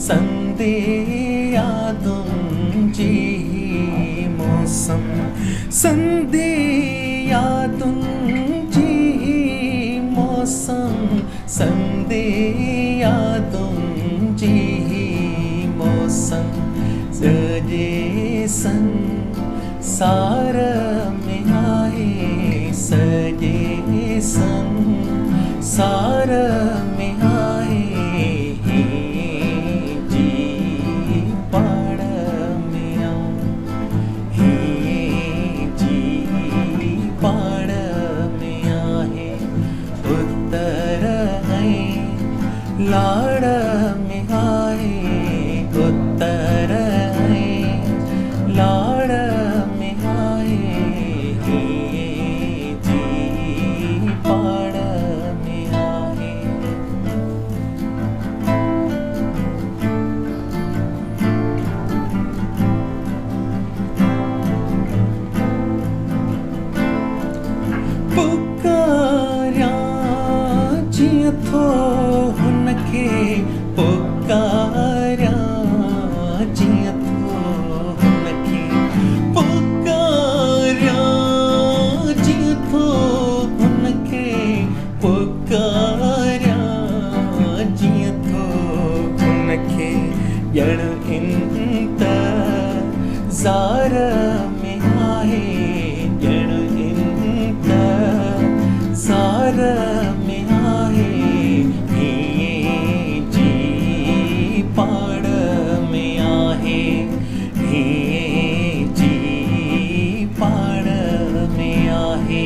संदे यादों जी मौसम संदे यादों जी मौसम संदे यादों जी मौसम सजे संसार में आए सजे संसार में आए जी पाड़ में आओ जी पाड़ में आए उत्तर आए लाड़ में आए उत्तर आए लाड़ में आए जी पाड़ में आए पुकार्या जिया थो हुनखे पुकार्या जिया थो हुनखे पुकार्या जिया थो हुनखे पुकार्या जिया थो हुनखे ॼण इंतज़ार में आहे ॼण इंतज़ार में आहे जी पाड़ में आहे जी पाड़ में आहे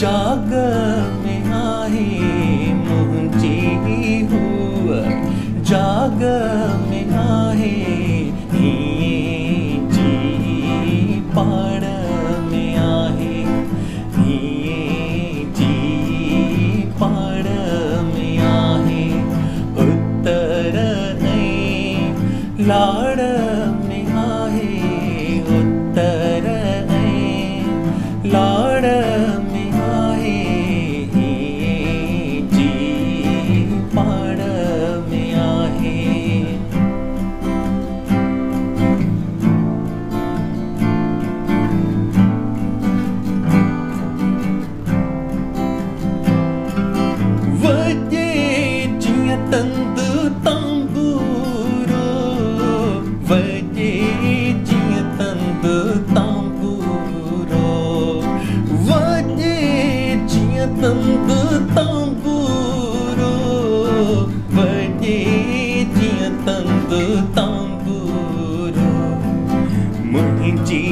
जाग में आहे मुंहिंजी हुआ जाग में आहे जी पाड़ में आहे जी पाड़ में आहे उत्तर ऐं लाड़ में आहे उत्तर ऐं लाड़ में आहे जी पाड़ में आहे वॼे जीअं तंदु तांबूरो वॼे जीअं तंदु तांबूरो वॼे जीअं तंदु तांबूरो वॼे जीअं तंदु तांबूरो मुंहिंजी